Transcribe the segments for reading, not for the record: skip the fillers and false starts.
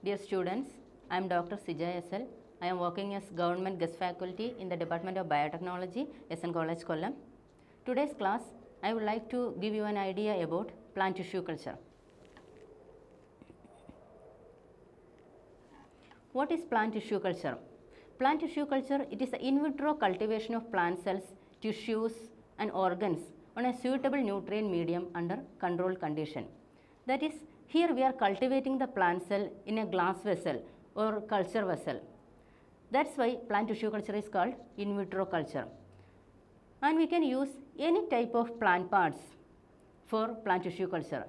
Dear students, I am Dr. Sija SL. I am working as Government Guest Faculty in the Department of Biotechnology, SN College, Kollam. Today's class, I would like to give you an idea about plant tissue culture. What is plant tissue culture? Plant tissue culture, it is the in vitro cultivation of plant cells, tissues and organs on a suitable nutrient medium under controlled condition. That is, here we are cultivating the plant cell in a glass vessel or culture vessel. That's why plant tissue culture is called in vitro culture. And we can use any type of plant parts for plant tissue culture,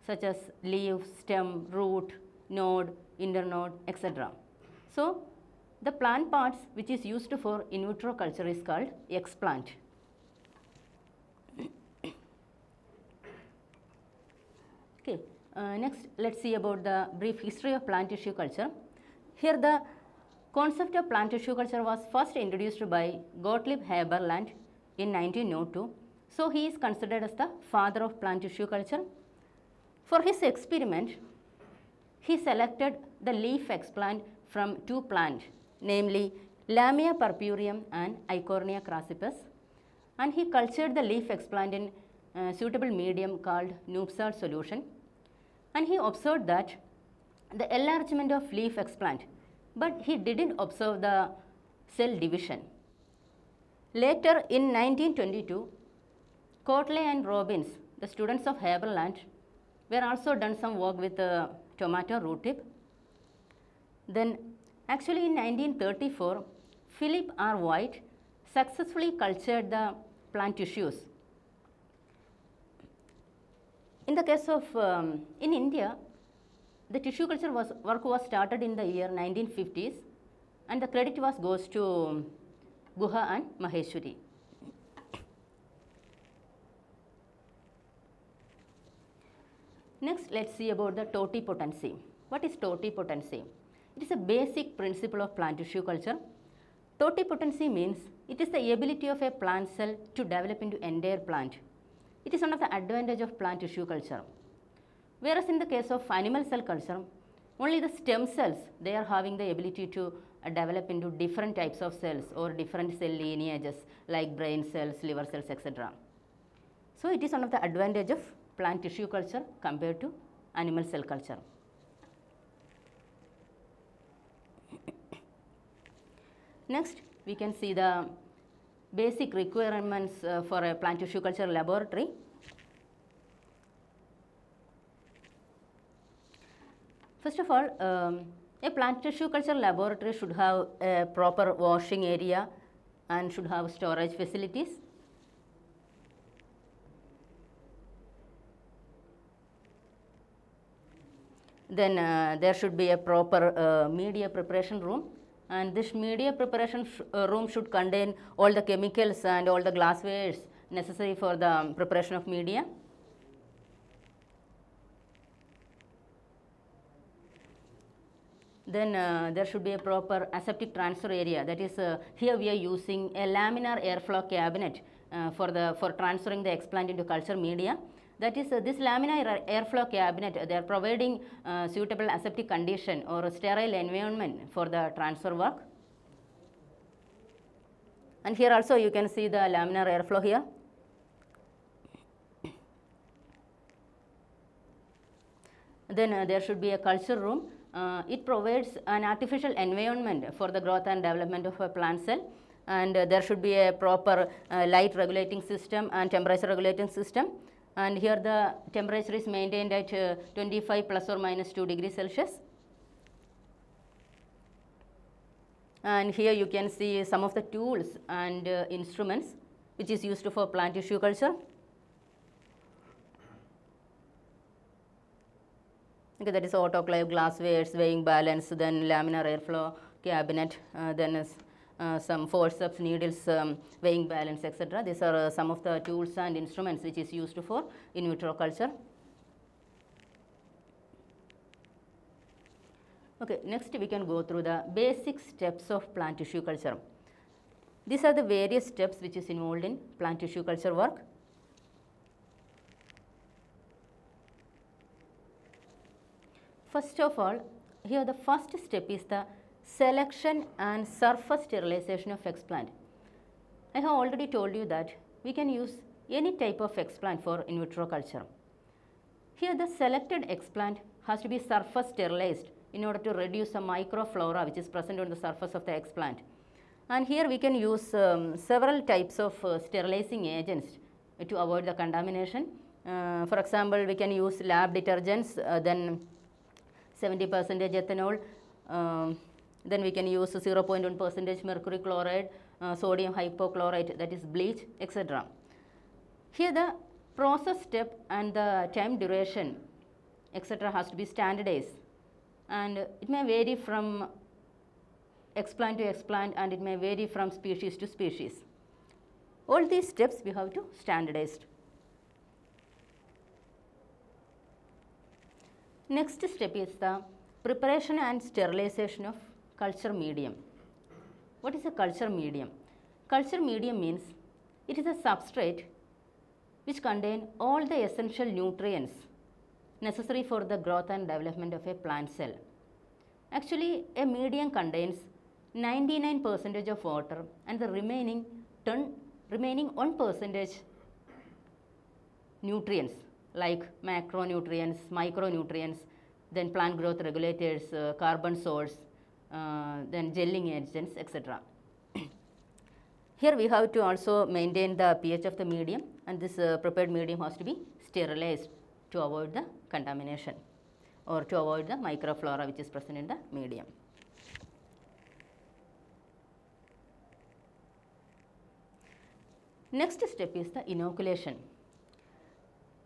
such as leaf, stem, root, node, internode, etc. So, the plant parts which is used for in vitro culture is called explant. Okay. Next, let's see about the brief history of plant tissue culture. Here the concept of plant tissue culture was first introduced by Gottlieb Haberland in 1902. So, he is considered as the father of plant tissue culture. For his experiment, he selected the leaf explant from two plants, namely Lamia purpureum and Eichhornia crassipes, and he cultured the leaf explant in a suitable medium called noob salt solution, and he observed that the enlargement of leaf explant, but he didn't observe the cell division. Later in 1922, Cotley and Robbins, the students of Haberland, were also done some work with tomato root tip. Then actually in 1934, Philip R. White successfully cultured the plant tissues. In the case of, in India, the tissue culture work was started in the year 1950s, and the credit goes to Guha and Maheshwari. Next, let's see about the totipotency. What is totipotency? It is a basic principle of plant tissue culture. Totipotency means it is the ability of a plant cell to develop into entire plant. It is one of the advantages of plant tissue culture. Whereas in the case of animal cell culture, only the stem cells, they are having the ability to develop into different types of cells or different cell lineages like brain cells, liver cells, etc. So, it is one of the advantages of plant tissue culture compared to animal cell culture. Next, we can see the basic requirements for a plant tissue culture laboratory. First of all, a plant tissue culture laboratory should have a proper washing area and should have storage facilities. Then there should be a proper media preparation room, and this media preparation room should contain all the chemicals and all the glasswares necessary for the preparation of media. Then there should be a proper aseptic transfer area. That is, here we are using a laminar airflow cabinet for transferring the explant into culture media. That is, this laminar airflow cabinet, they are providing suitable aseptic condition or a sterile environment for the transfer work. And here also you can see the laminar airflow here. Then there should be a culture room. It provides an artificial environment for the growth and development of a plant cell, and there should be a proper light regulating system and temperature regulating system. And here the temperature is maintained at 25 plus or minus 2 degrees Celsius. And here you can see some of the tools and instruments which is used for plant tissue culture. Okay, that is autoclave, glasswares, weighing balance, then laminar airflow cabinet, then is some forceps, needles, weighing balance, etc. These are some of the tools and instruments which is used for in vitro culture. Okay, next we can go through the basic steps of plant tissue culture. These are the various steps which is involved in plant tissue culture work. First of all, here the first step is the selection and surface sterilization of explant. I have already told you that we can use any type of explant for in vitro culture. Here the selected explant has to be surface sterilized in order to reduce the microflora which is present on the surface of the explant. And here we can use several types of sterilizing agents to avoid the contamination. For example, we can use lab detergents, then 70% ethanol, then we can use 0.1% mercury chloride, sodium hypochlorite, that is bleach, etc. Here the process step and the time duration, etc. has to be standardized, and it may vary from explant to explant, and it may vary from species to species. All these steps we have to standardize. Next step is the preparation and sterilization of culture medium. What is a culture medium? Culture medium means it is a substrate which contains all the essential nutrients necessary for the growth and development of a plant cell. Actually, a medium contains 99% of water and the remaining 1% nutrients like macronutrients, micronutrients, then plant growth regulators, carbon source, then gelling agents, etc. Here we have to also maintain the pH of the medium, and this prepared medium has to be sterilized to avoid the contamination or to avoid the microflora which is present in the medium. Next step is the inoculation.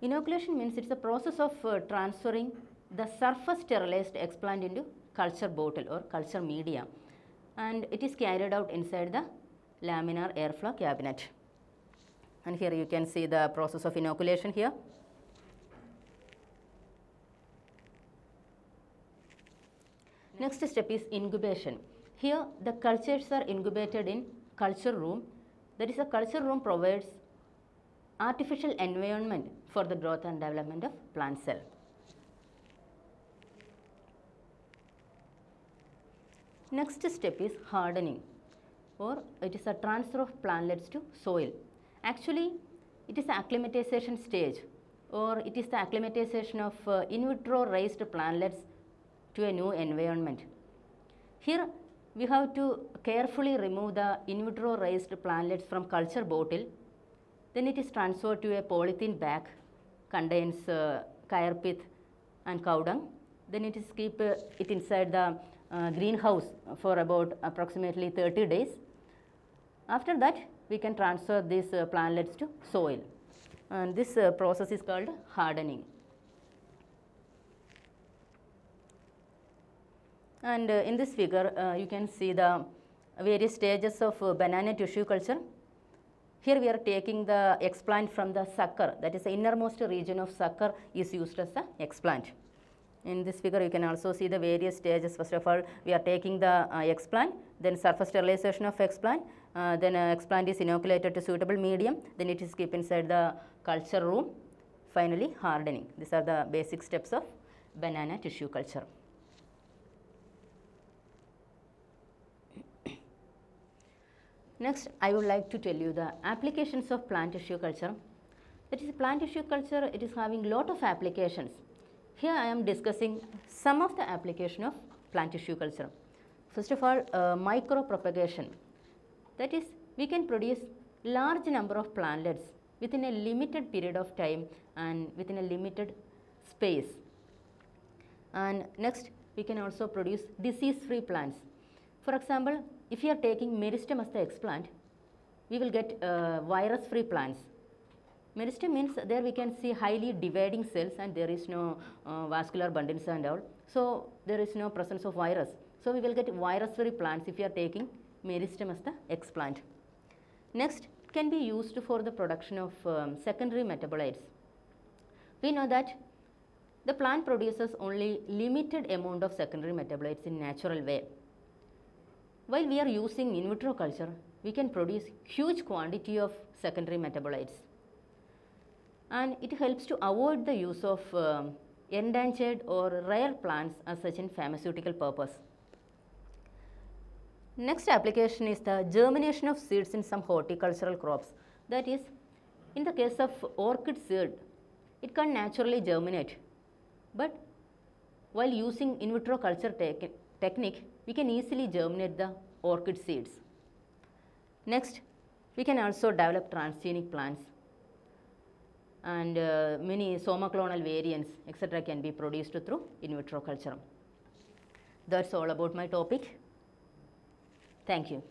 Inoculation means it is a process of transferring the surface sterilized explant into culture bottle or culture media, and it is carried out inside the laminar airflow cabinet. And here you can see the process of inoculation here. Next step is incubation. Here the cultures are incubated in culture room. That is, a culture room provides artificial environment for the growth and development of plant cell. Next step is hardening, or it is a transfer of plantlets to soil. Actually, it is the acclimatization stage, or it is the acclimatization of in vitro raised plantlets to a new environment. Here we have to carefully remove the in vitro raised plantlets from culture bottle. Then it is transferred to a polythene bag, contains coir pith and cow dung. Then it is keep it inside the greenhouse for about approximately 30 days. After that, we can transfer these plantlets to soil, and this process is called hardening. And in this figure, you can see the various stages of banana tissue culture. Here we are taking the explant from the sucker, that is the innermost region of sucker is used as the explant. In this figure, you can also see the various stages. First of all, we are taking the explant, then surface sterilization of explant, then explant is inoculated to suitable medium, then it is kept inside the culture room, finally hardening. These are the basic steps of banana tissue culture. Next, I would like to tell you the applications of plant tissue culture. That is, plant tissue culture, it is having lot of applications. Here I am discussing some of the application of plant tissue culture. First of all, micropropagation. That is, we can produce large number of plantlets within a limited period of time and within a limited space. And next, we can also produce disease-free plants. For example, if you are taking meristem as the explant, we will get virus-free plants. Meristem means there we can see highly dividing cells and there is no vascular bundles and all. So there is no presence of virus. So we will get virus-free plants if you are taking meristem as the explant. Next, it can be used for the production of secondary metabolites. We know that the plant produces only limited amount of secondary metabolites in natural way. While we are using in vitro culture, we can produce huge quantity of secondary metabolites. And it helps to avoid the use of endangered or rare plants as such in pharmaceutical purpose. Next application is the germination of seeds in some horticultural crops. That is, in the case of orchid seed, it can naturally germinate, but while using in vitro culture technique, we can easily germinate the orchid seeds. Next, we can also develop transgenic plants, and many somaclonal variants etc. can be produced through in vitro culture. That's all about my topic. Thank you.